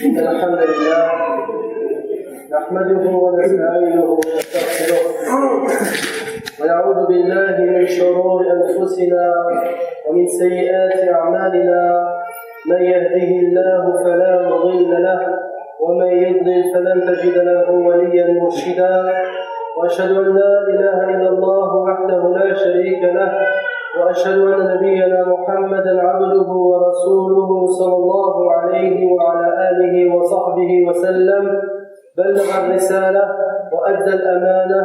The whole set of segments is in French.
إن الحمد لله نحمده ونستعينه ونستغفره ونعوذ بالله من شرور أنفسنا ومن سيئات أعمالنا. من يهده الله فلا مضل له ومن يضلل فلن تجد له وليا مرشدا. وأشهد أن لا إله إلا الله وحده لا شريك له وأشهد أن نبينا محمدا عبده ورسوله صلى الله عليه وعلى آله وصحبه وسلم. بلغ الرسالة وأدى الأمانة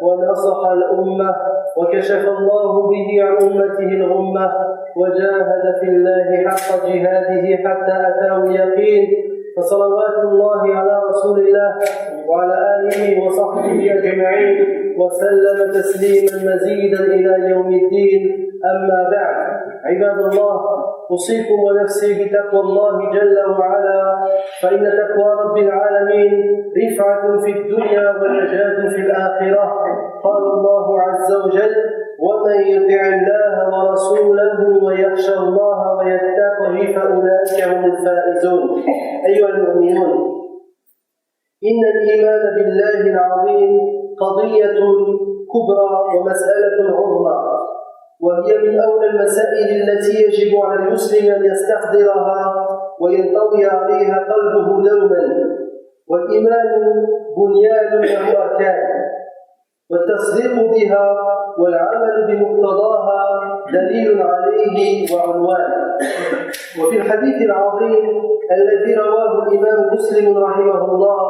ونصح الأمة وكشف الله به عن أمته الغمة وجاهد في الله حق جهاده حتى أتاه اليقين. فصلوات الله على رسول الله وعلى آله وصحبه أجمعين وسلم تسليما مزيدا إلى يوم الدين. أما بعد، عباد الله، أوصيكم ونفسي بتقوى الله جل وعلا، فإن تقوى رب العالمين رفعة في الدنيا ونجاة في الآخرة. قال الله عز وجل: ومن يطع الله ورسوله ويخشى الله ويتقه فأولئك هم الفائزون. أيها المؤمنون، إن الإيمان بالله العظيم قضية كبرى ومسألة عظمى، وهي من أولى المسائل التي يجب على المسلم أن يستحضرها وينطوي عليها قلبه دوما. والإيمان بنيان له أركان، والتصديق بها والعمل بمقتضاها دليل عليه وعنوان. وفي الحديث العظيم الذي رواه الإمام مسلم رحمه الله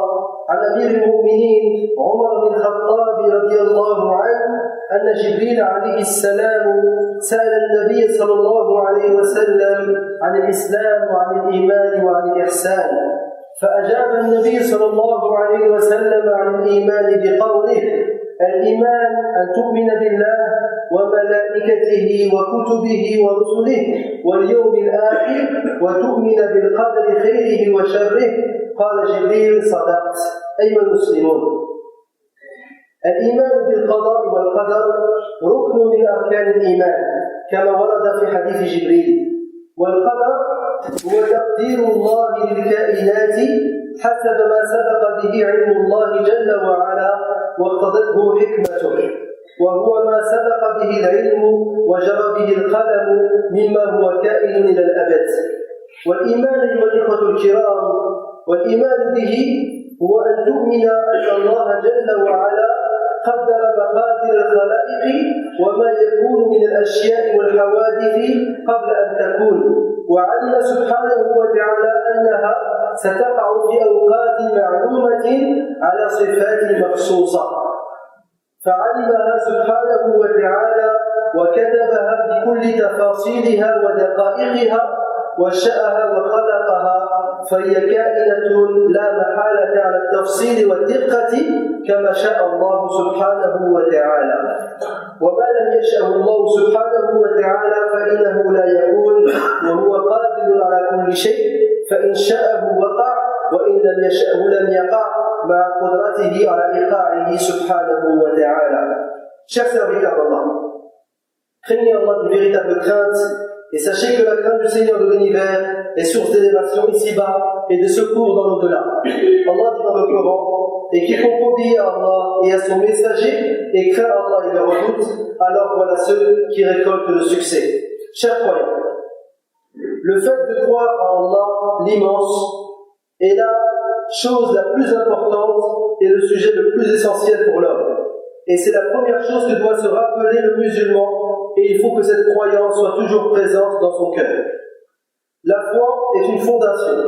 عن أمير المؤمنين عمر بن الخطاب رضي الله عنه أن جبريل عليه السلام سأل النبي صلى الله عليه وسلم عن الإسلام وعن الإيمان وعن الإحسان، فأجاب النبي صلى الله عليه وسلم عن الإيمان بقوله: الإيمان أن تؤمن بالله وملائكته وكتبه ورسله واليوم الآخر وتؤمن بالقدر خيره وشره. قال جبريل: صدقت. أيها المسلمون، الإيمان بالقضاء والقدر ركن من أركان الإيمان كما ورد في حديث جبريل. والقدر هو تقدير الله للكائنات حسب ما سبق به علم الله جل وعلا واقتضته حكمته، وهو ما سبق به العلم وجرى به القلم مما هو كائن إلى الأبد. والإيمان أيها الإخوة الكرام، والإيمان به هو أن تؤمن أن الله جل وعلا قدر مقادير الخلائق وما يكون من الأشياء والحوادث قبل أن تكون، وعلم سبحانه وتعالى أنها ستقع في أوقات معلومة على صفات مخصوصة، فعلمها سبحانه وتعالى وكتبها بكل تفاصيلها ودقائقها وشاءها وخلقها، فهي كائنة لا محالة على التفصيل والدقة كما شاء الله سبحانه وتعالى. وما لم يشأ الله سبحانه وتعالى فإنه لا يكون، وهو قادر على كل شيء، فإن شاءه وقع وإن لم يشأه لم يقع، مع قدرته على إيقاعه سبحانه وتعالى. Chers serviteurs d'Allah, craignez Allah de véritable crainte et sachez que la crainte du Seigneur de l'univers est source d'élévation ici-bas et de secours dans l'au-delà. Allah dit dans le Coran: et quiconque obéit à Allah et à son messager et craint Allah et le redoute, alors voilà ceux qui récoltent le succès. Chers croyants, le fait de croire en Allah, l'immense, est la chose la plus importante et le sujet le plus essentiel pour l'homme. Et c'est la première chose que doit se rappeler le musulman, et il faut que cette croyance soit toujours présente dans son cœur. La foi est une fondation,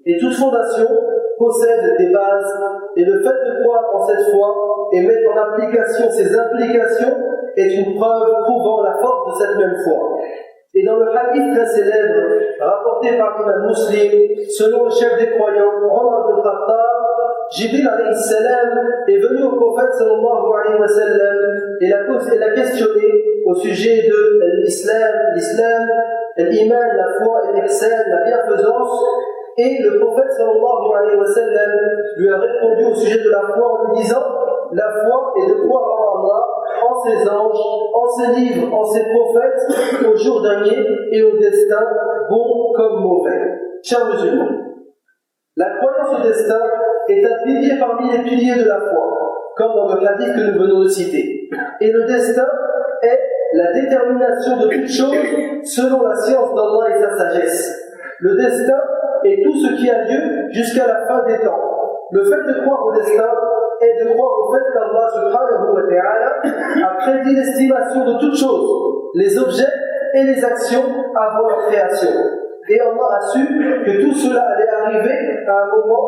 et toute fondation possède des bases, et le fait de croire en cette foi et mettre en application ses implications est une preuve prouvant la force de cette même foi. Et dans le hadith très célèbre rapporté par l'imam Muslim, selon le chef des croyants, Omar ibn Khattab, Jibril alayhi salam est venu au prophète sallallahu alayhi wa sallam et l'a questionné au sujet de l'islam, l'iman, la foi et l'ihsan, la bienfaisance. Et le prophète sallallahu alayhi wa sallam lui a répondu au sujet de la foi en lui disant: la foi est de croire en Allah, en ses anges, en ses livres, en ses prophètes, au jour dernier et au destin, bon comme mauvais. Chers musulmans, La croyance au destin est un pilier parmi les piliers de la foi, comme dans le hadith que nous venons de citer. Et le destin est la détermination de toute chose selon la science d'Allah et sa sagesse. Le destin est tout ce qui a lieu jusqu'à la fin des temps. Le fait de croire au destin est de croire au fait qu'Allah subhanahu wa ta'ala a prédit l'estimation de toutes choses, les objets et les actions avant leur création. Et Allah a su que tout cela allait arriver à un moment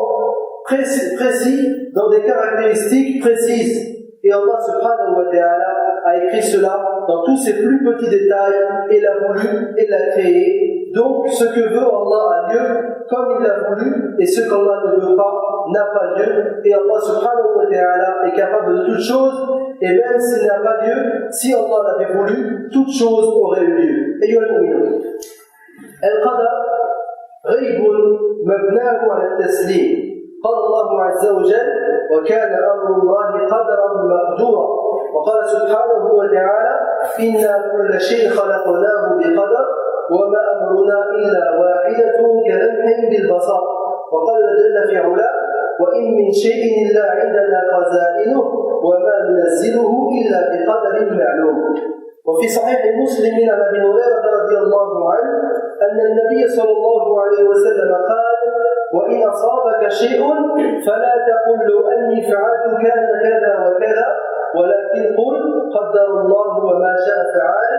précis dans des caractéristiques précises. Et Allah subhanahu wa ta'ala a écrit cela dans tous ses plus petits détails et l'a voulu et l'a créé. Donc ce que veut Allah a lieu comme il l'a voulu et ce qu'Allah ne veut pas n'a pas lieu. Et Allah subhanahu wa ta'ala est capable de toutes choses et même s'il n'a pas lieu, si Allah l'avait voulu, toutes choses auraient eu lieu. أيها المؤمنون القدر غيب مبناه على التسليم قال الله عز وجل وكان أمر الله قدرا مقدورا وقال سبحانه وتعالى إنا كل شيء خلقناه بقدر وما أمرنا إلا واحدة كلمح بالبصر وقال جل في علاه وإن من شيء إلا عندنا خزائنه وما ننزله إلا بقدر معلوم. وفي صحيح مسلم عن ابي هريره رضي الله عنه ان النبي صلى الله عليه وسلم قال وان اصابك شيء فلا تقل له اني فعلت كان كذا وكذا ولكن قل قدر الله وما شاء فعل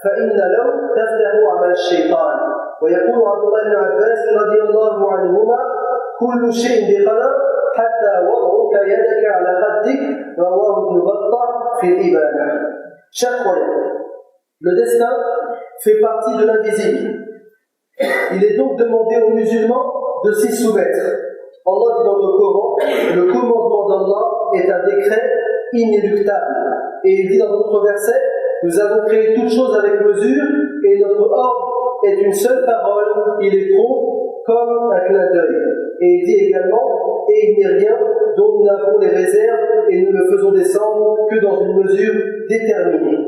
فان لو تفتح عمل الشيطان. ويقول عبد الله بن عباس رضي الله عنهما كل شيء بقدر حتى وضعك يدك على خدك رواه ابن بطه في الإبانة. Chaque croyant, le destin fait partie de l'invisible. Il est donc demandé aux musulmans de s'y soumettre. Allah dit dans le Coran, le commandement d'Allah est un décret inéluctable. Et il dit dans notre verset, nous avons créé toutes choses avec mesure et notre ordre est une seule parole, il est prompt comme un clin d'œil. Et il dit également, et il n'est rien dont nous n'avons des réserves et nous ne faisons descendre que dans une mesure déterminée.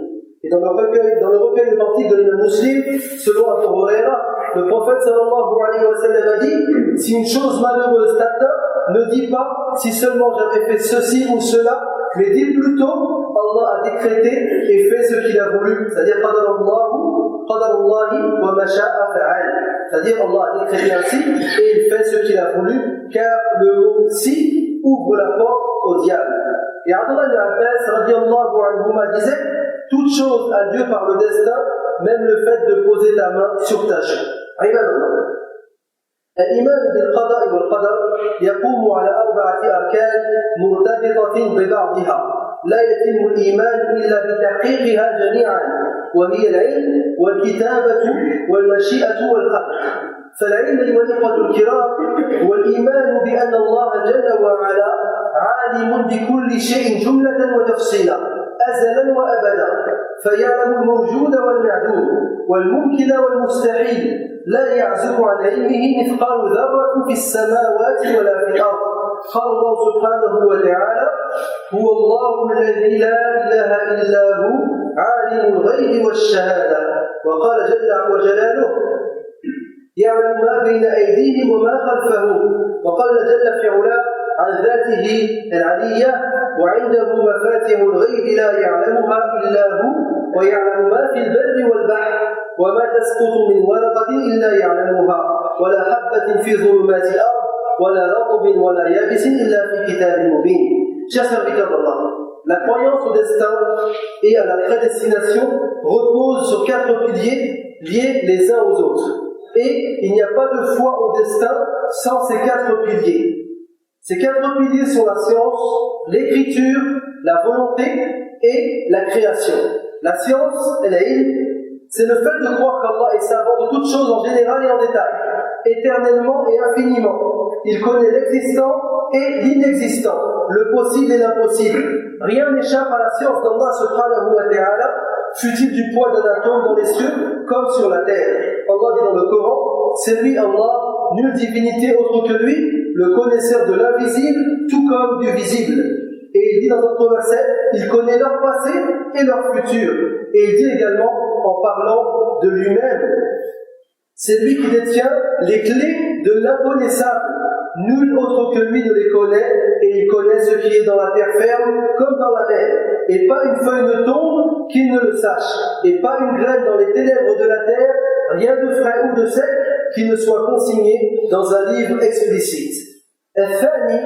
Et dans le recueil authentique de l'imam Muslim, selon Abu Huraira, le prophète sallallahu alayhi wa sallam a dit, si une chose malheureuse t'atteint, ne dis pas si seulement j'avais fait ceci ou cela, mais dis plutôt Allah a décrété et fait ce qu'il a voulu, c'est-à-dire qadarullahi wa ma sha'a fa'al, c'est-à-dire Allah a décrété ainsi et il fait ce qu'il a voulu, car le mot si ouvre la porte au diable. Et Abdullah ibn Abbas radiyallahu anhuma disait, toute chose a lieu par le destin, même le fait de poser ta main sur ta joue. Ibadallah. الإيمان بالقضاء والقدر يقوم على 4 أركان مرتبطة ببعضها لا يتم الإيمان إلا بتحقيقها جميعا وهي العلم والكتابة والمشيئة والخلق. فالعلم أيها الإخوة الكرام هو الإيمان بأن الله جل وعلا عالم بكل شيء جملة وتفصيلا أزلا وأبدا فيعلم الموجود والمعدوم والممكن والمستحيل لا يعزب عن علمه مثقال ذرة في السماوات ولا في الأرض. قال الله سبحانه وتعالى هو الله الذي لا إله إلا هو عالم الغيب والشهادة. وقال جل وجلاله يعلم ما بين أيديهم وما خلفهم. وقال جل في علاه عن ذاته العلية وعنده مفاتح الغيب لا يعلمها إلا هو ويعلم ما في البر والبحر وما تسقط من ورقة إلا يعلمها ولا حبة في ظلمات الأرض ولا رطب ولا يابس إلا في كتاب مبين. Chers serviteurs d'Allah, la croyance au destin et à la prédestination repose sur 4 piliers liés les uns aux autres. Et il n'y a pas de foi au destin sans ces 4 piliers. Ces 4 piliers sont la science, l'écriture, la volonté et la création. La science, c'est le fait de croire qu'Allah est savant de toutes choses en général et en détail, éternellement et infiniment. Il connaît l'existant et l'inexistant, le possible et l'impossible. Rien n'échappe à la science d'Allah subhanahu wa ta'ala, fût-il du poids d'un atome dans les cieux comme sur la terre. Allah dit dans le Coran, c'est lui Allah, nulle divinité autre que lui, le connaisseur de l'invisible tout comme du visible. Et il dit dans notre verset, il connaît leur passé et leur futur. Et il dit également, en parlant de lui-même, c'est lui qui détient les clés de l'inconnaissable. nul autre que lui ne les connaît, et il connaît ce qui est dans la terre ferme comme dans la mer. Et pas une feuille ne tombe qu'il ne le sache, et pas une graine dans les ténèbres de la terre, rien de frais ou de sec qui ne soit consigné dans un livre explicite. الثاني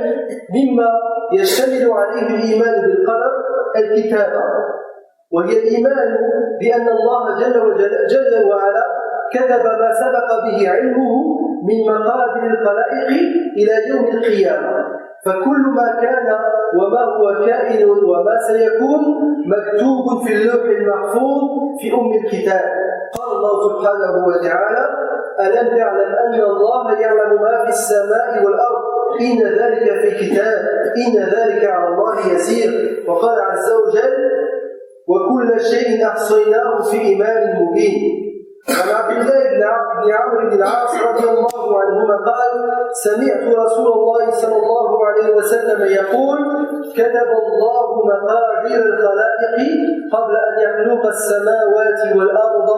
مما يشتمل عليه الإيمان بالقدر الكتابة، وهي الإيمان بأن الله جل وعلا كتب ما سبق به علمه من مقادير الخلائق إلى يوم القيامة، فكل ما كان وما هو كائن وما سيكون مكتوب في اللوح المحفوظ في الكتاب. قال الله سبحانه وتعالى: ألم تعلم أن الله يعلم ما في السماء والأرض إن ذلك في كتاب إن ذلك على الله يسير. وقال عز وجل: وكل شيء أحصيناه في إمام مبين. عن عبد الله بن عمرو بن العاص رضي الله عنهما قال: سمعت رسول الله صلى الله عليه وسلم يقول: كتب الله مقادير الخلائق قبل أن يخلق السماوات والأرض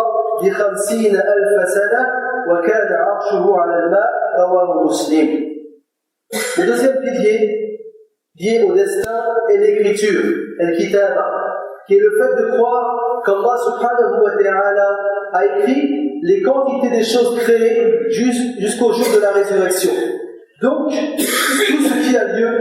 ب50,000 سنة وكان عرشه على الماء. رواه مسلم. Le deuxième pilier lié au destin est l'écriture, al-kitaba, qui est le fait de croire qu'Allah subhanahu wa ta'ala a écrit les quantités des choses créées jusqu'au jour de la résurrection. Donc, tout ce qui a lieu,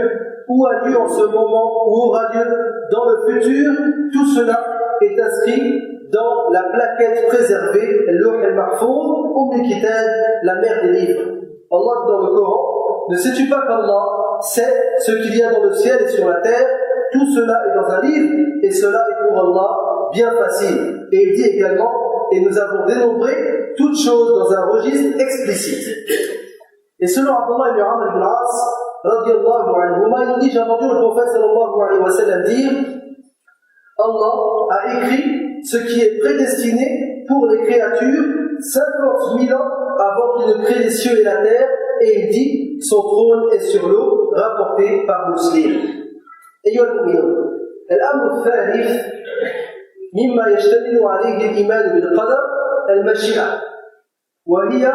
ou a lieu en ce moment, ou aura lieu dans le futur, tout cela est inscrit dans la plaquette préservée, al-Lawh al-Mahfouz, al-Kitab, la mère des livres. Allah dit dans le Coran: ne sais-tu pas qu'Allah sait ce qu'il y a dans le ciel et sur la terre? Tout cela est dans un livre, et cela est pour Allah bien facile. Et il dit également: et nous avons dénombré toutes choses dans un registre explicite. Et selon Abdullah ibn Amr ibn al-As, radiyallahu anhuma, il dit: j'ai entendu le prophète sallallahu alayhi wa sallam dire: Allah a écrit ce qui est prédestiné pour les créatures 50 000 ans avant qu'il ne crée les cieux et la terre, et il dit: son trône est sur l'eau, rapporté par Muslim. أيها المؤمنون، الأمر الثالث مما يشتمل عليه الإيمان بالقدر المشيئة، وهي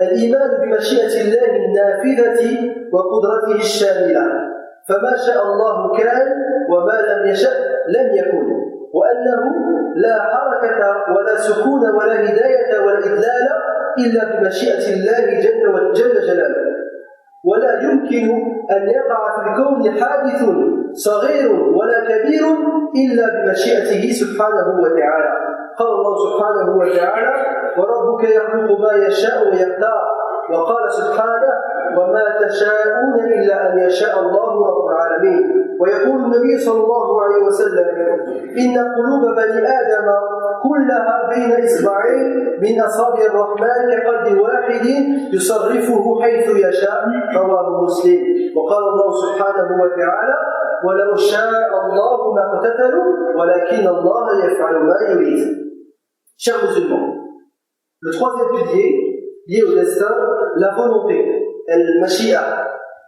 الإيمان بمشيئة الله النافذة وقدرته الشاملة، فما شاء الله كان وما لم يشأ لم يكن، وأنه لا حركة ولا سكون ولا هداية ولا إدلال إلا بمشيئة الله جل جلاله، ولا يمكن أن يقع في الكون حادث صغير ولا كبير إلا بمشيئته سبحانه وتعالى. قال الله سبحانه وتعالى: وربك يخلق ما يشاء ويختار. وقال سبحانه: وما تشاءون إلا أن يشاء الله رب العالمين. ويقول النبي صلى الله عليه وسلم: إن قلوب بني آدم كلها بين إصبعين من أصابع الرحمن كقلب واحد يصرفه حيث يشاء. رواه مسلم. وقال الله سبحانه وتعالى: ولو شاء الله ما اقتتلوا ولكن الله يفعل ما يريد. Chers musulmans, le troisième pilier lié au destin, la volonté, al-mashi'a,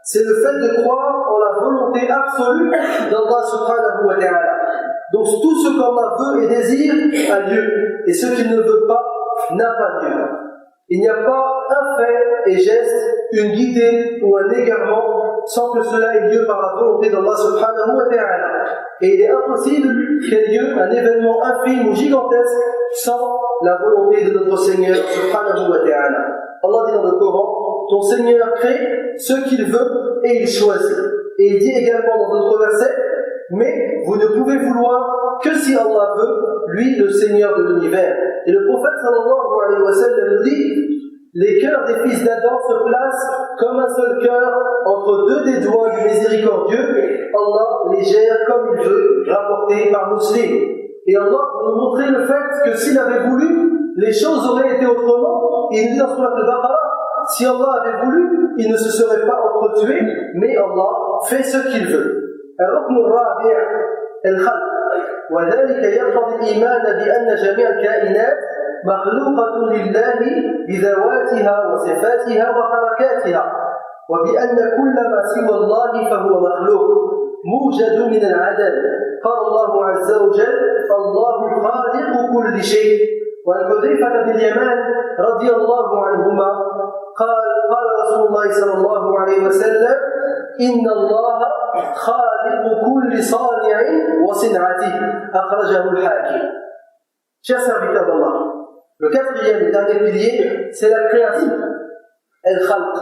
c'est le fait de croire en la volonté absolue d'Allah subhanahu wa ta'ala. Donc tout ce qu'Allah veut et désire a lieu, et ce qu'il ne veut pas n'a pas lieu. Il n'y a pas un fait et geste, une guidée ou un égarement sans que cela ait lieu par la volonté d'Allah subhanahu wa ta'ala. Et il est impossible qu'ait lieu un événement infime ou gigantesque sans la volonté de notre Seigneur subhanahu wa ta'ala. Allah dit dans le Coran: ton Seigneur crée ce qu'il veut et il choisit. Et il dit également dans d'autres versets: mais vous ne pouvez vouloir que si Allah veut, lui le Seigneur de l'univers. Et le prophète sallallahu alayhi wa sallam nous dit: les cœurs des fils d'Adam se placent comme un seul cœur entre deux des doigts du miséricordieux. Allah les gère comme il veut, rapporté par Muslim. Et Allah nous montrait le fait que s'il avait voulu, les choses auraient été autrement. Il dit dans Surat al-Baqarah: si Allah avait voulu, il ne se serait pas entretué, mais Allah fait ce qu'il veut. الركن الرابع الخلق، وذلك يقتضي الإيمان بأن جميع الكائنات مخلوقة لله بذواتها وصفاتها وحركاتها، وبأن كل ما سوى الله فهو مخلوق موجد من العدم. قال الله عز وجل: الله خالق كل شيء. وعن حذيفة بن اليمان رضي الله عنهما قال رسول الله صلى الله عليه وسلم إن الله خالق كل صانع وصنعته أخرجه الحاكم. Chers serviteurs d'Allah, le quatrième et dernier pilier, c'est la création. El-Khalq.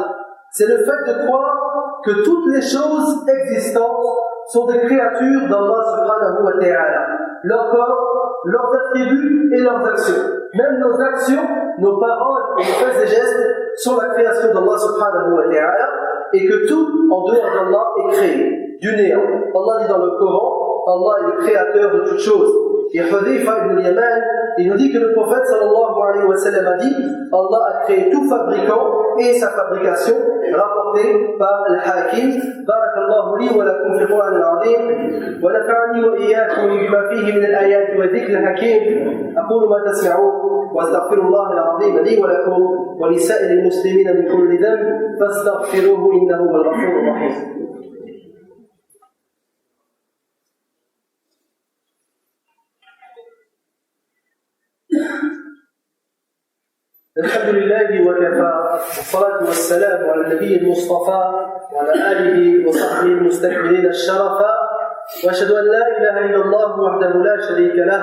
C'est le fait de croire que toutes les choses existantes sont des créatures d'Allah subhanahu wa ta'ala. Leur corps, leurs attributs et leurs actions. Même nos actions, nos paroles et nos faits et gestes sont la création d'Allah subhanahu wa ta'ala et que tout en dehors d'Allah est créé, du néant. Allah dit dans le Coran, Allah est le créateur de toutes choses. Et Hudayfa ibn Yaman, il nous dit que le prophète sallallahu alayhi wa sallam a dit Allah a créé tout fabricant et sa fabrication, rapporté par Al-Hakim. Barakallahu li wa lakum fi al-Qur'an al-azim wa nafa'ani wa iyyakum bima fihi min al-ayati wa dhikr al-hakim. Aqulu ma tasma'un wa astaghfirullah al-azim li wa lakum wa li sa'il al-muslimin min kulli dhanb fastaghfiruhu innahu huwal ghafurur rahim. الحمد لله وكفى والصلاة والسلام على النبي المصطفى وعلى آله وصحبه المستكملين الشرفا وأشهد أن لا إله إلا الله وحده لا شريك له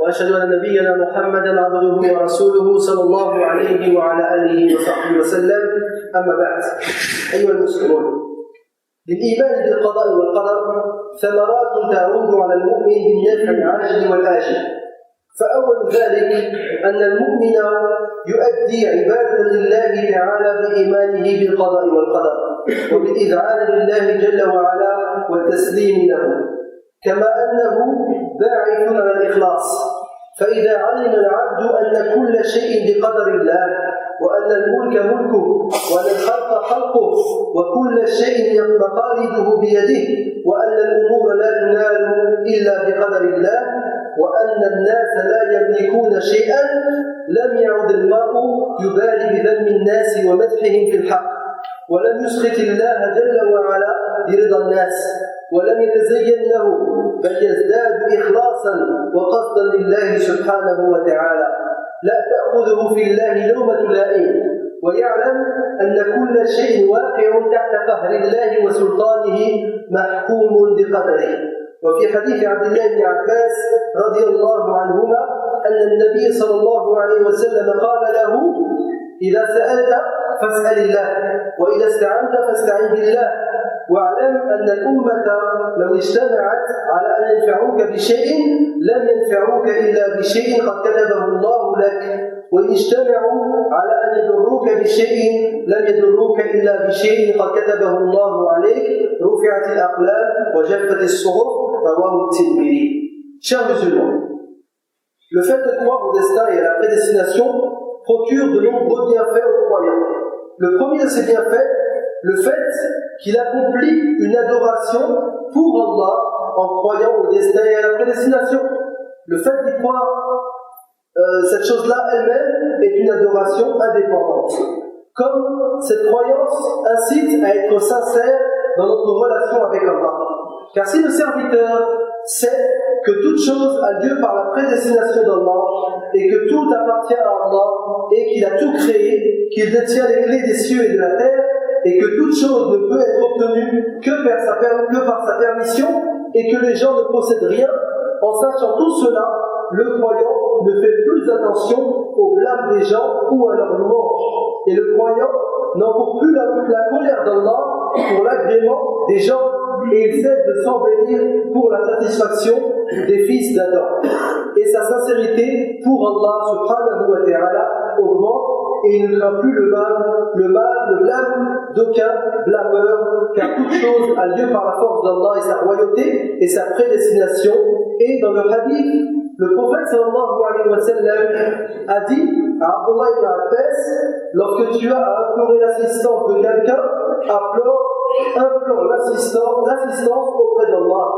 وأشهد أن نبينا محمدا عبده ورسوله صلى الله عليه وعلى آله وصحبه وسلم. أما بعد أيها المسلمون، للإيمان بالقضاء والقدر ثمرات تعود على المؤمن بالنفع العاجل والآجل. فأول ذلك أن المؤمن يؤدي عبادة لله تعالى بإيمانه بالقضاء والقدر وبالإذعان لله جل وعلا والتسليم له، كما أنه باعث على الإخلاص. فإذا علم العبد أن كل شيء بقدر الله وأن الملك ملكه وأن الخلق خلقه وكل شيء مقاليده بيده وأن الأمور لا تنال إلا بقدر الله وأن الناس لا يملكون شيئا، لم يعد المرء يبالي بذم الناس ومدحهم في الحق، ولم يسخط الله جل وعلا برضا الناس، ولم يتزين له، بل يزداد إخلاصا وقصدا لله سبحانه وتعالى. لا تأخذه في الله لومة لائم، ويعلم أن كل شيء واقع تحت قهر الله وسلطانه محكوم بقدره. وفي حديث عبد الله بن عباس رضي الله عنهما أن النبي صلى الله عليه وسلم قال له: إذا سألت فاسأل الله، وإذا استعنت فاستعن بالله، واعلم أن الأمة لو اجتمعت على أن ينفعوك بشيء لم ينفعوك إلا بشيء قد كتبه الله لك، وإن اجتمعوا على أن يضروك بشيء لم يضروك إلا بشيء قد كتبه الله عليك، رفعت الأقلام وجفت الصحف. رواه الترمذي. Chers musulmans, le fait de croire au destin et à la prédestination procure de nombreux bienfaits aux croyants. Le premier de ces bienfaits, le fait qu'il accomplit une adoration pour Allah en croyant au destin et à la prédestination. Le fait d'y croire, cette chose-là elle-même est une adoration indépendante. Comme cette croyance incite à être sincère dans notre relation avec Allah. Car si le serviteur sait que toute chose a lieu par la prédestination d'Allah et que tout appartient à Allah et qu'il a tout créé, qu'il détient les clés des cieux et de la terre et que toute chose ne peut être obtenue que par sa permission et que les gens ne possèdent rien, en sachant tout cela, le croyant ne fait plus attention au blâme des gens ou à leur louange. Et le croyant n'encourt plus la colère d'Allah pour l'agrément des gens et il cesse de s'embellir pour la satisfaction des fils d'Adam. Et sa sincérité pour Allah subhanahu wa ta'ala augmente et il ne craint plus le blâme d'aucun blâmeur, car toute chose a lieu par la force d'Allah et sa royauté et sa prédestination. Et dans le hadith, le prophète sallallahu alayhi wa sallam a dit à Abdullah ibn Abbas: lorsque tu as à implorer l'assistance de quelqu'un, implore l'assistance auprès d'Allah.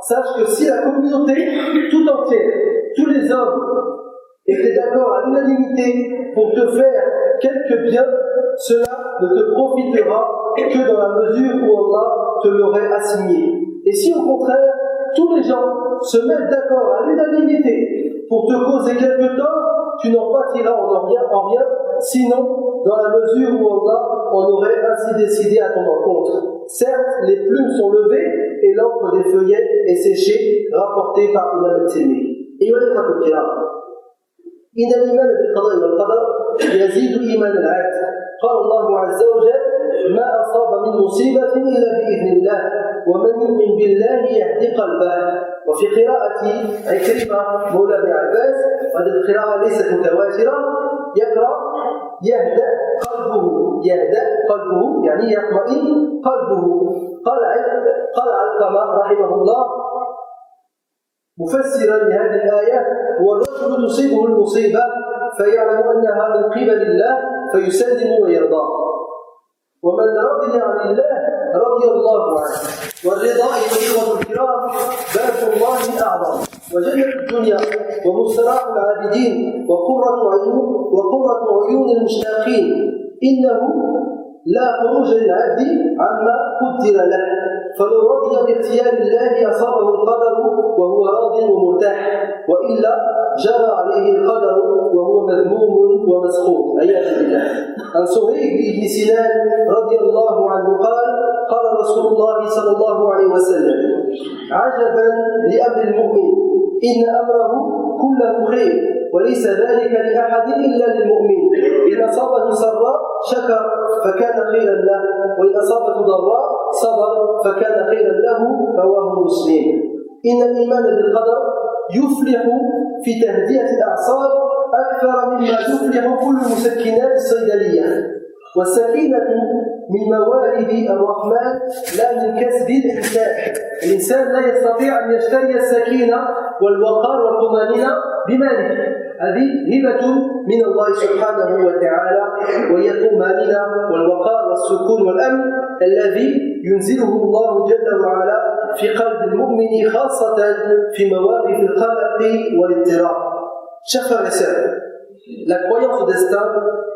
Sache que si la communauté tout entière, tous les hommes, étaient d'accord à l'unanimité pour te faire quelque bien, cela ne te profitera que dans la mesure où Allah te l'aurait assigné. Et si au contraire, tous les gens se mettent d'accord à l'unanimité pour te causer quelque tort, tu n'en pâtiras en rien, sinon dans la mesure où Allah en aurait ainsi décidé à ton encontre. Certes, les plumes sont levées et l'encre des feuillets est séchée, rapportée par Imam al-Tirmidhi. Et voilà le kiram. إن الإيمان بالقضاء والقدر يزيد إيمان العبد. قال الله عز وجل: ما أصاب من مصيبة إلا بإذن الله ومن يؤمن بالله يهدي قلبه. وفي قراءة عكرمة مولى ابن عباس، وهذه القراءة ليست متواترة، يقرأ يهدأ قلبه يعني يطمئن قلبه. قال علقمة رحمه الله مفسرا لهذه الآية: والرجل تصيبه المصيبة فيعلم أنها من قبل الله فيسلم ويرضى. ومن رضي عن الله رضي الله عنه. والرضا أيها الكرام باب الله أعظم وجنة الدنيا ومستراح العابدين وقرة عيون المشتاقين. إنه لا خروج للعبد عما قدر له، فلو رضي باختيار الله أصابه القدر وهو راض ومرتاح، وإلا جرى عليه القدر وهو مذموم ومسخوط عياذا بالله. عن صهيب بن سنان رضي الله عنه قال: قال رسول الله صلى الله عليه وسلم: عجبا لأمر المؤمن إن أمره كله خير وليس ذلك لأحد إلا للمؤمن. إن أصابه سراء شكر فكان خيرا له، وإن أصابته ضراء صبر فكان خيرا له. رواه مسلم. إن الإيمان بالقدر يفلح في تهدئة الأعصاب أكثر مما يفلح كل مسكنات الصيدلية. والسكينة من موارد الرحمن لا من كسب الإنسان. الإنسان لا يستطيع أن يشتري السكينة والوقار والطمأنينة بماله، هذه هبة من الله سبحانه وتعالى، وهي الطمأنينة والوقار والسكون والأمن الذي ينزله الله جل وعلا في قلب المؤمن خاصة في مواقف القلق والاضطراب. Chers frères et sœurs, la croyance au destin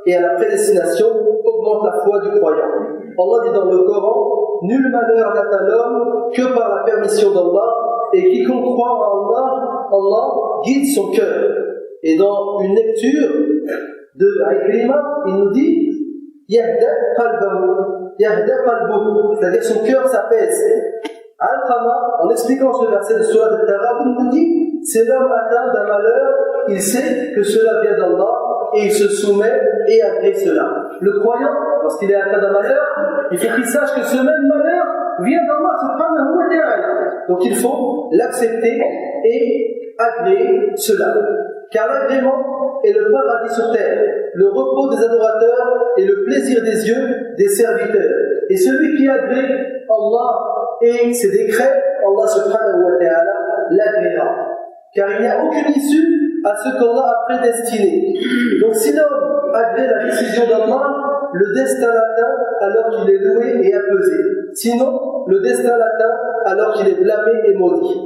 et à la prédestination augmente la foi du croyant. Allah dit dans le Coran: nul malheur n'atteint l'homme que par la permission d'Allah, et quiconque croit en Allah, Allah guide son cœur. Et dans une lecture de Ikrima, il nous dit: Yahda qalbahu, c'est-à-dire son cœur s'apaise. Al-Qama, en expliquant ce verset de Surah Al-Taghabun, nous dit: c'est l'homme atteint d'un malheur, il sait que cela vient d'Allah et il se soumet et agrée cela. Le croyant, lorsqu'il est atteint d'un malheur, il faut qu'il sache que ce même malheur vient d'Allah subhanahu wa ta'ala. Donc il faut l'accepter et agréer cela. Car l'agrément est le paradis sur terre, le repos des adorateurs et le plaisir des yeux des serviteurs. Et celui qui agrée Allah et ses décrets, Allah subhanahu wa ta'ala l'agréera. Car il n'y a aucune issue à ce qu'Allah a prédestiné. Donc si l'homme agrée la décision d'Allah, le destin l'atteint alors qu'il est loué et apaisé. Sinon, le destin l'atteint alors qu'il est blâmé et maudit.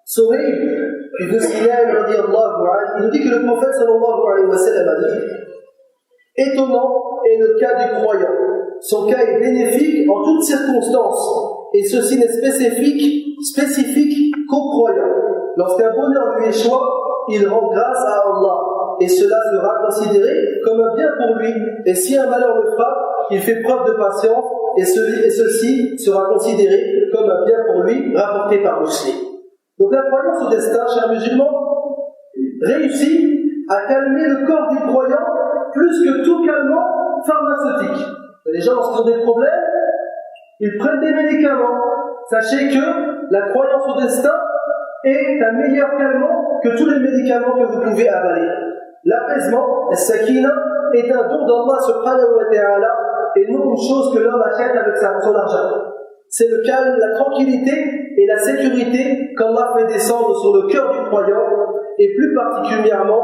Suhayb ibn Sinan radiyallahu anhu, il nous dit que le prophète sallallahu alayhi wa sallam a dit: étonnant est le cas du croyant. Son cas est bénéfique en toutes circonstances, et ceci n'est spécifique qu'aux croyants. Lorsqu'un bonheur lui échoue, il rend grâce à Allah, et cela sera considéré comme un bien pour lui. Et si un malheur le frappe, il fait preuve de patience, et ceci sera considéré comme un bien pour lui, rapporté par Muslim. Donc la croyance au destin, chers musulmans, réussit à calmer le corps du croyant plus que tout calmant pharmaceutique. Les gens, lorsqu'ils ont des problèmes, ils prennent des médicaments. Sachez que la croyance au destin est un meilleur calmant que tous les médicaments que vous pouvez avaler. L'apaisement, la sakina, est un don d'Allah subhanahu wa ta'ala et non une chose que l'homme achète avec son argent. C'est le calme, la tranquillité et la sécurité qu'Allah fait descendre sur le cœur du croyant, et plus particulièrement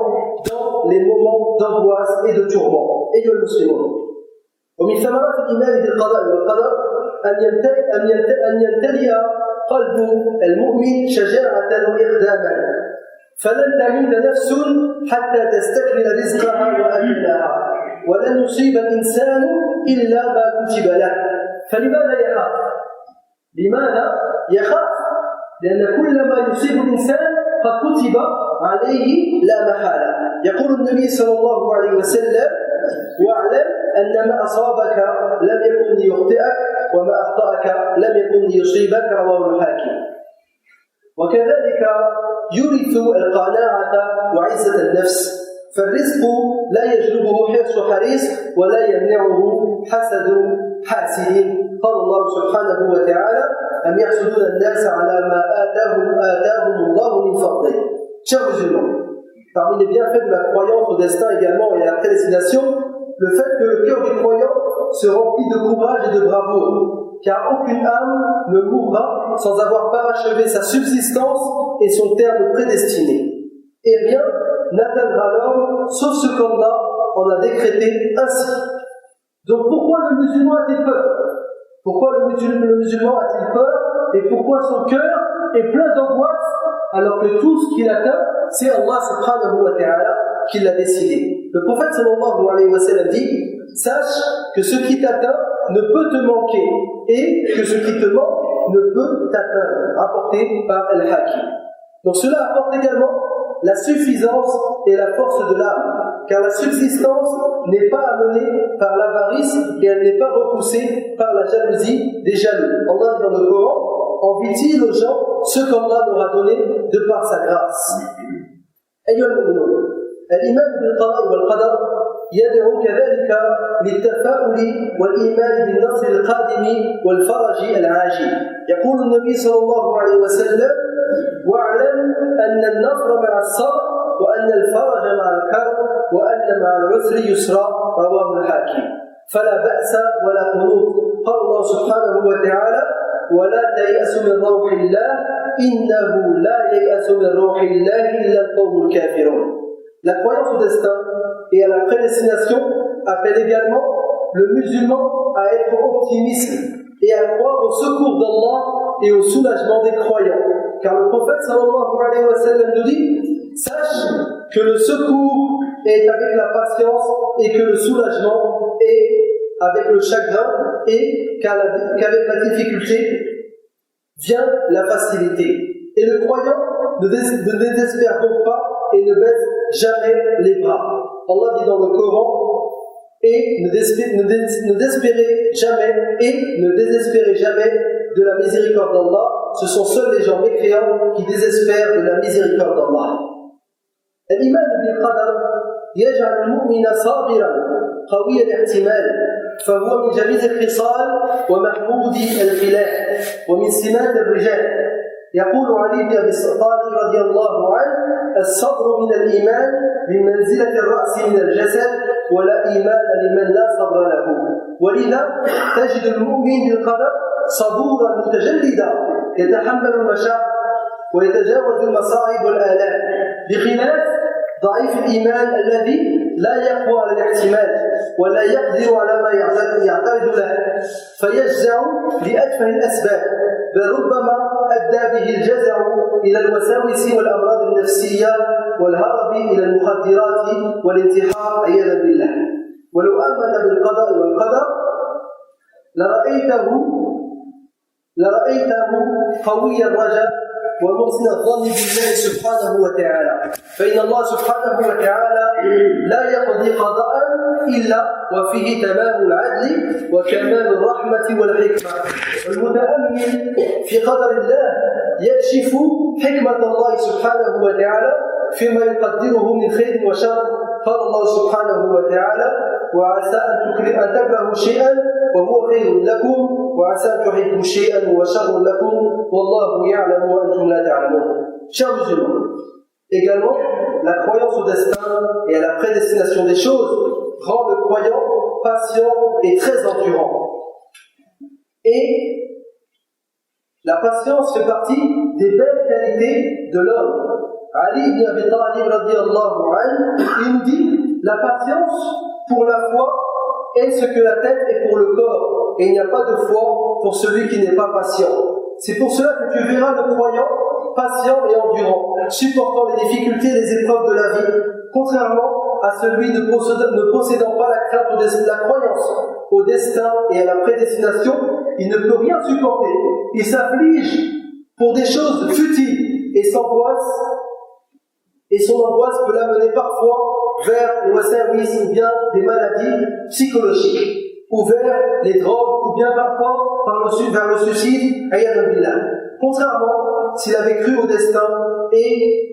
dans les moments d'angoisse et de tourment. Et le musulman. ومن ثمرات الإيمان بالقضاء والقدر أن يمتلئ قلب المؤمن شجاعة وإقداما، فلن تموت نفس حتى تستكمل رزقها وأجلها، ولن يصيب الإنسان إلا ما كتب له. فلماذا يخاف؟ لماذا يخاف؟ لأن كل ما يصيب الإنسان قد كتب عليه لا محالة. يقول النبي صلى الله عليه وسلم: واعلم أن ما أصابك لم يكن ليخطئك وما أخطأك لم يكن ليصيبك رواه الحاكم. وكذلك يورث القناعة وعزة النفس، فالرزق لا يجلبه حرص حريص ولا يمنعه حسد حاسد. قال الله سبحانه وتعالى أم يحسدون الناس على ما آتاهم الله من فضله. Chers musulmans, parmi les bienfaits de la croyance au destin également et à la prédestination, le fait que le cœur des croyants se remplit de courage et de bravoure, car aucune âme ne mourra sans avoir parachevé sa subsistance et son terme prédestiné. Et rien n'atteindra l'homme sauf ce qu'Allah en a décrété ainsi. Donc pourquoi le musulman a-t-il peur? Pourquoi le musulman a-t-il peur? Et pourquoi son cœur est plein d'angoisse alors que tout ce qu'il atteint, c'est Allah subhanahu wa ta'ala qui l'a décidé? Le prophète sallallahu alayhi wa sallam dit: sache que ce qui t'atteint ne peut te manquer et que ce qui te manque ne peut t'atteindre, rapporté par Al-Hakim. Donc cela apporte également la suffisance et la force de l'âme, car la subsistance n'est pas amenée par l'avarice et elle n'est pas repoussée par la jalousie des jaloux. Allah dit dans le Coran: envie-t-il aux gens ce qu'Allah leur a donné de par sa grâce. أيها المؤمنون، الإيمان بالقضاء والقدر يدعو كذلك للتفاؤل والإيمان بالنصر القادم والفرج العاجل. يقول النبي صلى الله عليه وسلم: واعلم أن النصر مع الصبر وأن الفرج مع الكرب وأن مع العسر يسرا رواه الحاكم. فلا بأس ولا قنوط. قال الله سبحانه وتعالى: ولا تيأسوا من روح الله إنه لا ييأس من روح الله إلا القوم الكافرون. La croyance au destin et à la prédestination appelle également le musulman à être optimiste et à croire au secours d'Allah et au soulagement des croyants. Car le prophète sallallahu alayhi wa sallam nous dit: sache que le secours est avec la patience et que le soulagement est avec le chagrin et qu'avec la difficulté vient la facilité. Et le croyant ne désespère donc pas et ne baisse jamais les bras. Allah dit dans le Coran: et ne désespérez jamais et ne désespérez jamais de la miséricorde d'Allah. Ce sont seuls les gens mécréants qui désespèrent de la miséricorde d'Allah. الإيمان بالقدر يجعل المؤمن صابرا قوي الاحتمال، فهو من جميل الخصال ومحمود الخلاق ومن سمات الرجال. يقول علي بن أبي طالب رضي الله عنه: الصبر من الإيمان بمنزلة الرأس من الجسد ولا إيمان لمن لا صبر له. ولذا تجد المؤمن بالقدر صبورا متجلدا يتحمل المشاق ويتجاوز المصاعب والآلام، بخلاف ضعيف الإيمان الذي لا يقوى على الاحتمال ولا يقدر على ما يعترض له فيجزع لأتفه الأسباب، بل ربما أدى به الجزع إلى الوساوس والأمراض النفسية والهرب إلى المخدرات والانتحار عياذا بالله. ولو آمن بالقضاء والقدر لرأيته قوي الرجاء ومحسن الظن بالله سبحانه وتعالى، فإن الله سبحانه وتعالى لا يقضي قضاء إلا وفيه تمام العدل وكمال الرحمة والحكمة. المتأمل في قدر الله يكشف حكمة الله سبحانه وتعالى فيما يقدره من خير وشر. قال الله سبحانه وتعالى: وعسى أن تكرهوا شيئا وهو خير لكم وعسى أن تحبوا شيئا وهو شر لكم والله يعلم وأنتم لا تعلمون. Chers musulmans, également, la croyance au destin et à la prédestination des choses rend le croyant patient et très endurant. Et la patience fait partie des belles qualités de l'homme. Ali ibn Abi Talib radiyallahu anhu, il nous dit: la patience pour la foi est ce que la tête est pour le corps, et il n'y a pas de foi pour celui qui n'est pas patient. C'est pour cela que tu verras le croyant patient et endurant, supportant les difficultés et les épreuves de la vie, contrairement à celui ne possédant pas la crainte de la croyance au destin et à la prédestination. Il ne peut rien supporter. Il s'afflige pour des choses futiles et s'angoisse, et son angoisse peut l'amener parfois vers le wasawis ou bien des maladies psychologiques, ou vers les drogues, ou bien parfois vers le suicide, ayadun billah. Contrairement, s'il avait cru au destin et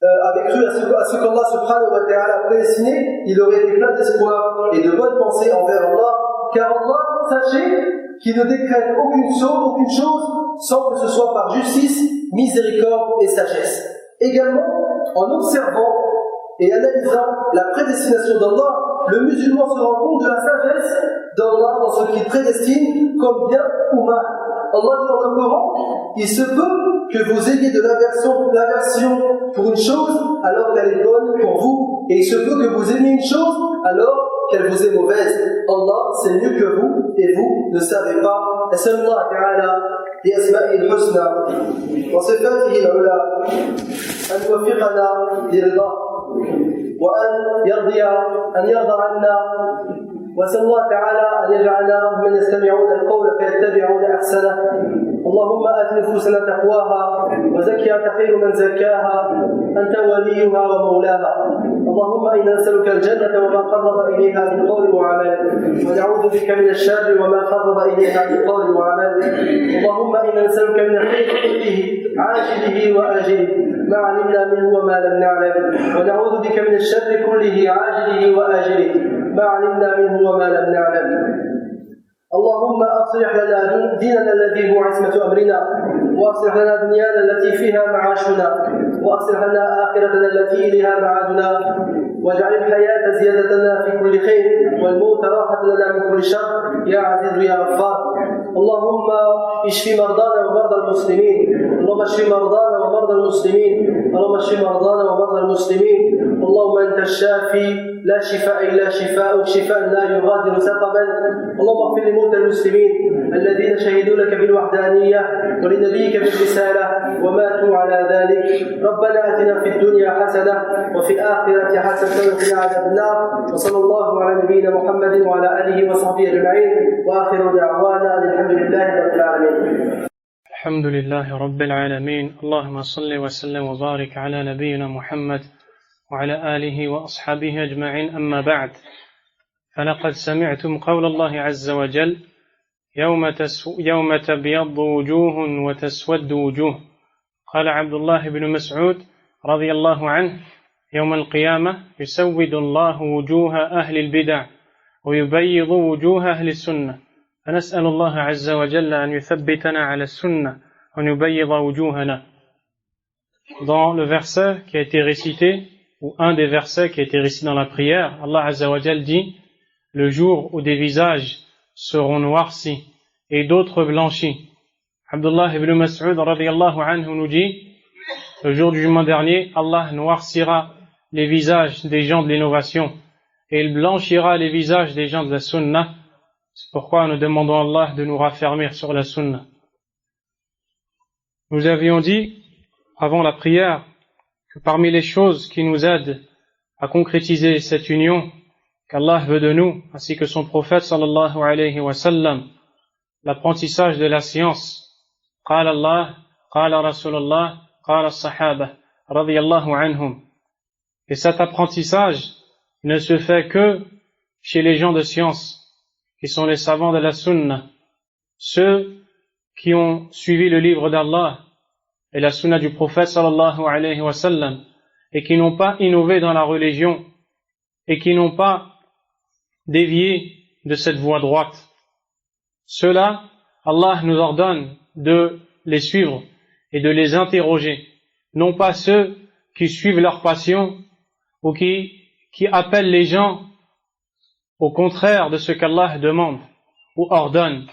avait cru à ce qu'Allah subhanahu wa ta'ala a prédestiné, il aurait été plein d'espoir et de bonnes pensées envers Allah, car Allah, sachez qu'il ne décrète aucune chose sans que ce soit par justice, miséricorde et sagesse. Également, en observant et analysant la prédestination d'Allah, le musulman se rend compte de la sagesse d'Allah dans ce qu'il prédestine comme bien ou mal. Allah dit dans le Coran, il se peut que vous ayez de l'aversion pour une chose alors qu'elle est bonne pour vous, et il se peut que vous aimiez une chose alors qu'elle vous est mauvaise. Allah sait mieux que vous, et vous ne savez pas. أسأل الله تعالى بأسمائه الحسنى وصفاته العلى أن يوفقنا لرضاه وأن يرضى عنا، وأسأل الله تعالى أن يجعلنا ممن يستمعون القول فيتبعون أحسنه. اللهم آت نفوسنا تقواها وزكها أنت خير من زكاها أنت وليها ومولاها. اللهم إنا نسألك الجنة وما قرب إليها من قول وعمل، ونعوذ بك من الشر وما قرب إليها من قول وعمل. اللهم إنا نسألك من الخير كله عاجله وآجله ما علمنا منه وما لم نعلم، ونعوذ بك من الشر كله عاجله وآجله ما علمنا منه وما لم نعلم. اللهم أصلح لنا ديننا الذي هو عصمة أمرنا، وأصلح لنا دنيانا التي فيها معاشنا، وأصلح لنا آخرتنا التي إليها معادنا، واجعل الحياة زيادتنا في كل خير والموت راحة لنا من كل شر يا عزيز يا غفار. اللهم اشف مرضانا ومرضى المسلمين، اللهم اشف مرضانا ومرضى المسلمين، اللهم اشف مرضانا ومرضى المسلمين. اللهم أنت الشافي لا شفاء إلا شفاءك شفاء لا يغادر سقما. اللهم اغفر لموتى المسلمين الذين شهدوا لك بالوحدانية ولنبيك بالرسالة وماتوا على ذلك. ربنا آتنا في الدنيا حسنة وفي الآخرة حسنة وقنا عذاب النار. وصلى الله على نبينا محمد وعلى آله وصحبه أجمعين، وآخر دعوانا الحمد لله رب العالمين. الحمد لله رب العالمين. اللهم صل وسلم وبارك على نبينا محمد وعلى آله وأصحابه أجمعين. أما بعد، فلقد سمعتم قول الله عز وجل: يوم تبيض وجوه وتسود وجوه. قال عبد الله بن مسعود رضي الله عنه: يوم القيامة يسود الله وجوه أهل البدع ويبيض وجوه أهل السنة، فنسأل الله عز وجل أن يثبتنا على السنة وأن يبيض وجوهنا. Dans le verset qui a été récité, ou un des versets qui a été récité dans la prière, Allah Azza wa Jal dit: le jour où des visages seront noircis et d'autres blanchis. Abdullah ibn Mas'ud radiyallahu anhu nous dit: le jour du jugement dernier, Allah noircira les visages des gens de l'innovation et il blanchira les visages des gens de la sunna. C'est pourquoi nous demandons à Allah de nous raffermir sur la sunna. Nous avions dit avant la prière que parmi les choses qui nous aident à concrétiser cette union qu'Allah veut de nous, ainsi que son prophète sallallahu alayhi wa sallam, l'apprentissage de la science. Qala Allah, qala Rasulullah, qala Sahaba, radiyallahu anhum. Et cet apprentissage ne se fait que chez les gens de science, qui sont les savants de la sunna, ceux qui ont suivi le livre d'Allah et la sunna du prophète sallallahu alayhi wa sallam, et qui n'ont pas innové dans la religion, et qui n'ont pas dévié de cette voie droite. Ceux-là, Allah nous ordonne de les suivre et de les interroger, non pas ceux qui suivent leur passion ou qui appellent les gens au contraire de ce qu'Allah demande ou ordonne.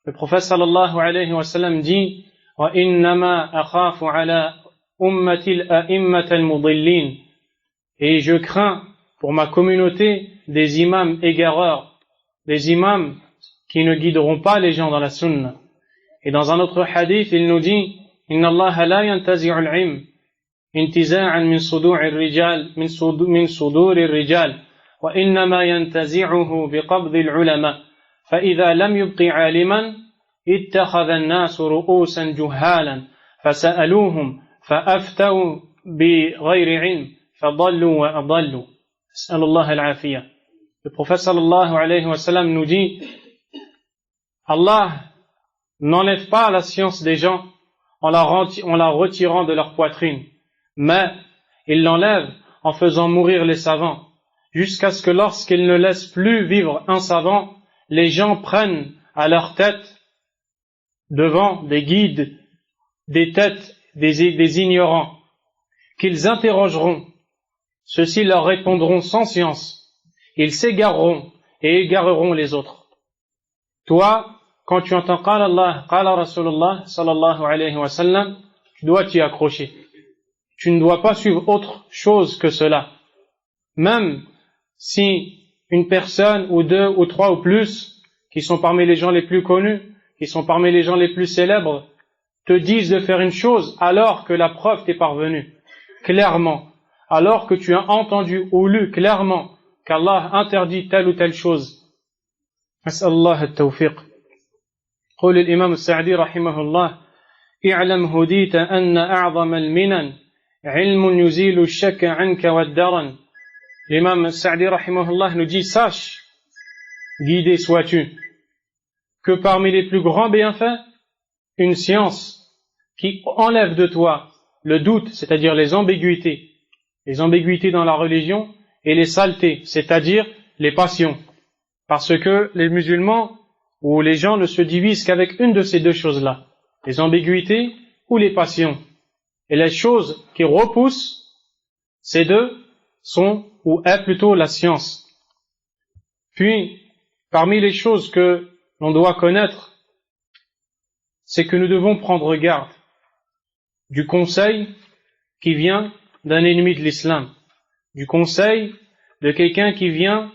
Le prophète sallallahu alayhi wa sallam dit: وَإِنَّمَا أَخَافُ عَلَى أُمَّةِ الْأَئِمَّةَ الْمُضِلِّينَ. Et je crains pour ma communauté des imams égareurs, des imams qui ne guideront pas les gens dans la sunna. Et dans un autre hadith, il nous dit: إِنَّ اللَّهَ لَا يَنْتَزِعُ الْعِلْمَ انتزاعا من صدور الرجال وإنما ينتزعه بقبض العلماء فإذا لم يبق عالما اتخذ الناس رؤوسا جهالا فسألوهم فأفتوا بغير علم فضلوا وأضلوا. Sallallahu al-afiyah. Le prophète sallallahu alayhi wa sallam nous dit, Allah n'enlève pas la science des gens en la retirant de leur poitrine, mais il l'enlève en faisant mourir les savants, jusqu'à ce que lorsqu'il ne laisse plus vivre un savant, les gens prennent à leur tête devant des guides, des têtes des ignorants, qu'ils interrogeront. Ceux-ci leur répondront sans science. Ils s'égareront et égareront les autres. Toi, quand tu entends Qala Allah, Qala Rasulullah sallallahu alayhi wa sallam, tu dois t'y accrocher. Tu ne dois pas suivre autre chose que cela. Même si une personne ou deux ou trois ou plus, qui sont parmi les gens les plus connus, qui sont parmi les gens les plus célèbres, te disent de faire une chose alors que la preuve t'est parvenue, clairement, alors que tu as entendu ou lu clairement qu'Allah interdit telle ou telle chose. أسأل الله التوفيق. قول الإمام السعدي رحمه الله: اعلم هديت أن أعظم المنن علم يزيل الشك عنك والدرن. L'imam Sa'di rahimahullah nous dit: sache, guidé sois-tu, que parmi les plus grands bienfaits, une science qui enlève de toi le doute, c'est-à-dire les ambiguïtés dans la religion, et les saletés, c'est-à-dire les passions. Parce que les musulmans ou les gens ne se divisent qu'avec une de ces deux choses-là, les ambiguïtés ou les passions. Et les choses qui repoussent ces deux sont ou est plutôt la science. Puis, parmi les choses que l'on doit connaître, c'est que nous devons prendre garde du conseil qui vient d'un ennemi de l'islam, du conseil de quelqu'un qui vient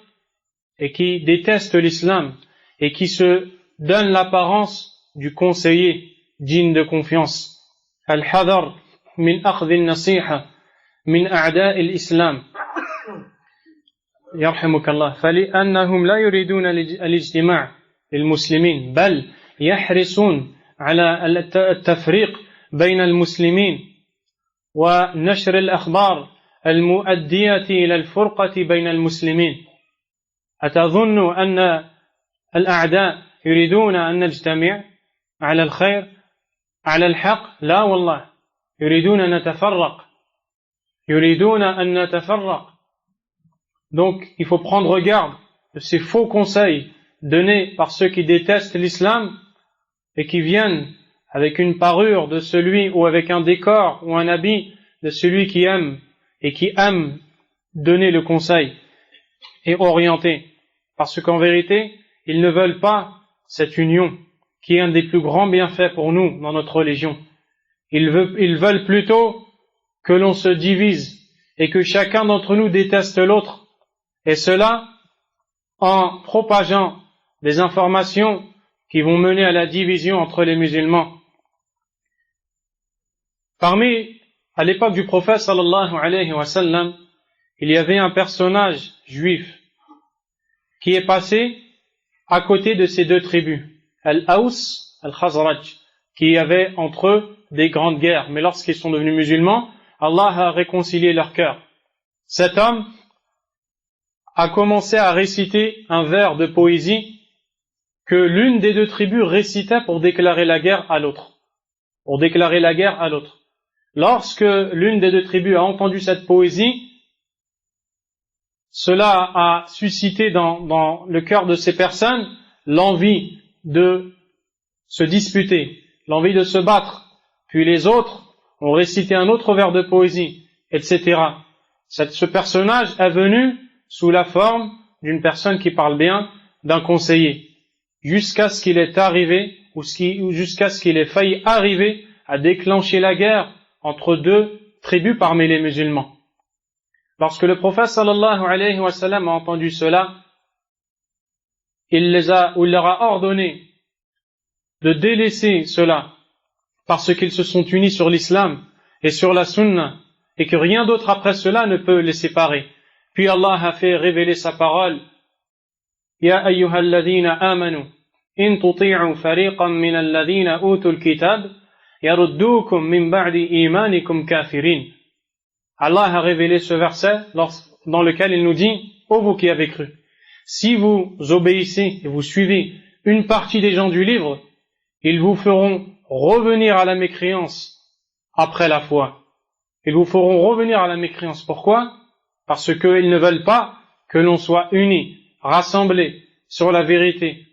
et qui déteste l'islam et qui se donne l'apparence du conseiller digne de confiance. Al-hadar min akhdh al-nasiha min a'da' al-islam. يرحمك الله فلأنهم لا يريدون الاجتماع للمسلمين بل يحرصون على التفريق بين المسلمين ونشر الأخبار المؤدية إلى الفرقة بين المسلمين. أتظن أن الأعداء يريدون أن نجتمع على الخير على الحق؟ لا والله، يريدون أن نتفرق. Donc, il faut prendre garde de ces faux conseils donnés par ceux qui détestent l'islam et qui viennent avec une parure de celui ou avec un décor ou un habit de celui qui aime et qui aime donner le conseil et orienter. Parce qu'en vérité, ils ne veulent pas cette union qui est un des plus grands bienfaits pour nous dans notre religion. Ils veulent plutôt que l'on se divise et que chacun d'entre nous déteste l'autre. Et cela en propageant des informations qui vont mener à la division entre les musulmans. À l'époque du prophète sallallahu alayhi wa sallam, il y avait un personnage juif qui est passé à côté de ces deux tribus, Al-Aws, Al-Khazraj, qui avaient entre eux des grandes guerres. Mais lorsqu'ils sont devenus musulmans, Allah a réconcilié leur cœur. Cet homme a commencé à réciter un vers de poésie que l'une des deux tribus récitait pour déclarer la guerre à l'autre. Lorsque l'une des deux tribus a entendu cette poésie, cela a suscité dans le cœur de ces personnes l'envie de se disputer, l'envie de se battre. Puis les autres ont récité un autre vers de poésie, etc. Ce personnage est venu sous la forme d'une personne qui parle bien, d'un conseiller, jusqu'à ce qu'il ait arrivé, ou jusqu'à ce qu'il ait failli arriver à déclencher la guerre entre deux tribus parmi les musulmans. Lorsque le prophète sallallahu alayhi wa sallam a entendu cela, il leur a ordonné de délaisser cela, parce qu'ils se sont unis sur l'islam et sur la sunna, et que rien d'autre après cela ne peut les séparer. Puis Allah a fait révéler sa parole. Ya ayyuhalladhina amanu in tuti'u fariqan min alladhina utul kitab yaruddukum min ba'di imanikum kafirin. Allah a révélé ce verset dans lequel il nous dit: ô vous qui avez cru, si vous obéissez et vous suivez une partie des gens du livre, ils vous feront revenir à la mécréance après la foi. Ils vous feront revenir à la mécréance. Pourquoi? Parce qu'ils ne veulent pas que l'on soit unis, rassemblés sur la vérité.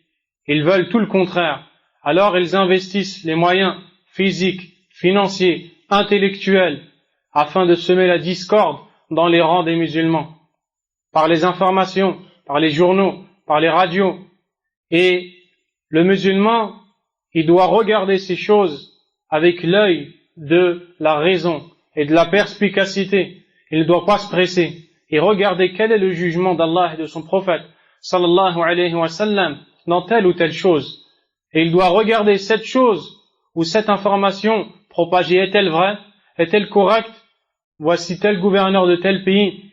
Ils veulent tout le contraire. Alors ils investissent les moyens physiques, financiers, intellectuels, afin de semer la discorde dans les rangs des musulmans, par les informations, par les journaux, par les radios. Et le musulman, il doit regarder ces choses avec l'œil de la raison et de la perspicacité. Il ne doit pas se presser et regarder quel est le jugement d'Allah et de son prophète sallallahu alayhi wa sallam dans telle ou telle chose. Et il doit regarder cette chose ou cette information propagée, est-elle vraie, est-elle correcte? Voici tel gouverneur de tel pays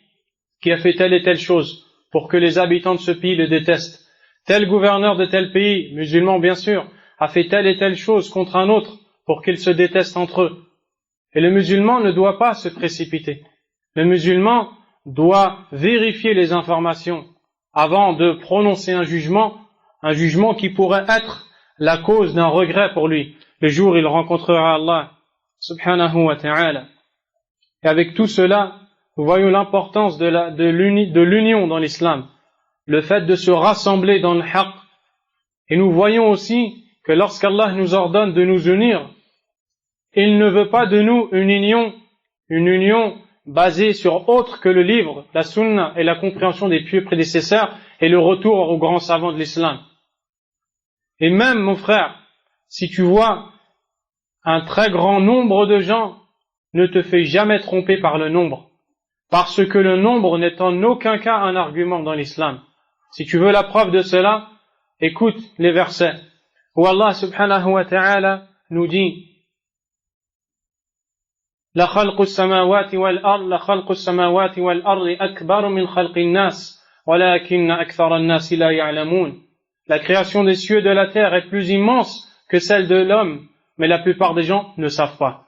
qui a fait telle et telle chose pour que les habitants de ce pays le détestent. Tel gouverneur de tel pays, musulman bien sûr, a fait telle et telle chose contre un autre pour qu'ils se détestent entre eux. Et le musulman ne doit pas se précipiter. Le musulman doit vérifier les informations avant de prononcer un jugement qui pourrait être la cause d'un regret pour lui, le jour où il rencontrera Allah subhanahu wa ta'ala. Et avec tout cela, nous voyons l'importance de l'union dans l'islam, le fait de se rassembler dans le haqq. Et nous voyons aussi que lorsqu'Allah nous ordonne de nous unir, il ne veut pas de nous une union basée sur autre que le livre, la sunna et la compréhension des pieux prédécesseurs et le retour aux grands savants de l'islam. Et même, mon frère, si tu vois un très grand nombre de gens, ne te fais jamais tromper par le nombre, parce que le nombre n'est en aucun cas un argument dans l'islam. Si tu veux la preuve de cela, écoute les versets où Allah subhanahu wa ta'ala nous dit: La khalqu as-samawati wal ard, la khalqu as-samawati wal ardi akbar min khalqi an-nas, walakinna akthara an-nas la ya'lamun. La création des cieux et de la terre est plus immense que celle de l'homme, mais la plupart des gens ne savent pas.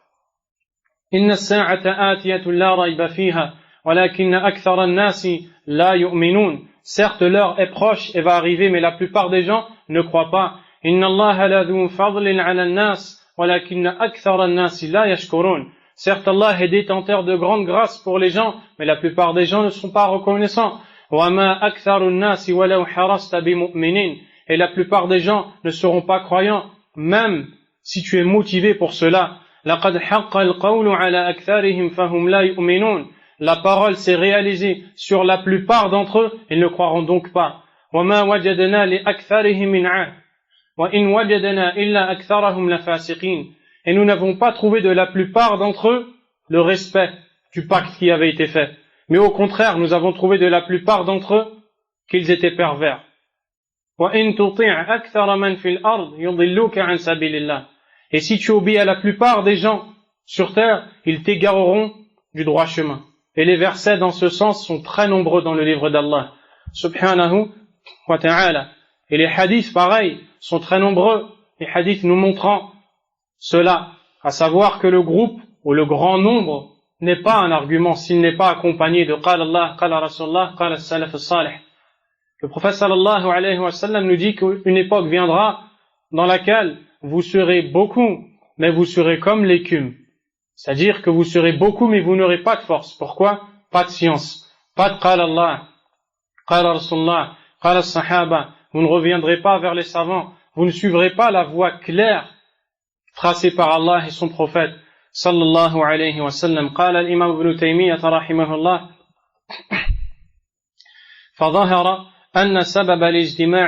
Inna as-sa'ata atiyatun la rayba fiha, walakinna akthara an-nas la yu'minun. Certes, l'heure est proche et va arriver, mais la plupart des gens ne croient pas. Inna Allah la dhu fadlin 'ala an-nas, walakinna akthara an-nas la yashkurun. Certes, Allah est détenteur de grandes grâces pour les gens, mais la plupart des gens ne sont pas reconnaissants. Wa ma aktharu an-nas walau harasta bimu'minin. Et la plupart des gens ne seront pas croyants, même si tu es motivé pour cela. Laqad haqqa al-qawlu 'ala aktharihim fahum la yu'minun. La parole s'est réalisée sur la plupart d'entre eux, ils ne croiront donc pas. Wa ma wajadna li aktharihim min 'ahd. Wa in wajadna illa aktharahum la fasiqin. Et nous n'avons pas trouvé de la plupart d'entre eux le respect du pacte qui avait été fait. Mais au contraire, nous avons trouvé de la plupart d'entre eux qu'ils étaient pervers. Et si tu obéis à la plupart des gens sur terre, ils t'égareront du droit chemin. Et les versets dans ce sens sont très nombreux dans le livre d'Allah subhanahu wa ta'ala. Et les hadiths, pareil, sont très nombreux. Les hadiths nous montrant cela, à savoir que le groupe ou le grand nombre n'est pas un argument s'il n'est pas accompagné de qala Allah, qala Rasulullah, qala salaf as-salih. Le prophète sallallahu alayhi wa sallam nous dit qu'une époque viendra dans laquelle vous serez beaucoup, mais vous serez comme l'écume. C'est-à-dire que vous serez beaucoup, mais vous n'aurez pas de force. Pourquoi? Pas de science, pas de qala Allah, qala Rasulullah, qala as-sahaba. Vous ne reviendrez pas vers les savants, vous ne suivrez pas la voie claire tracée par Allah et son prophète sallallahu alayhi wa sallam. Qala al-imam ibn Taymiyyah rahimahullah, فظهر أن سبب الاجتماع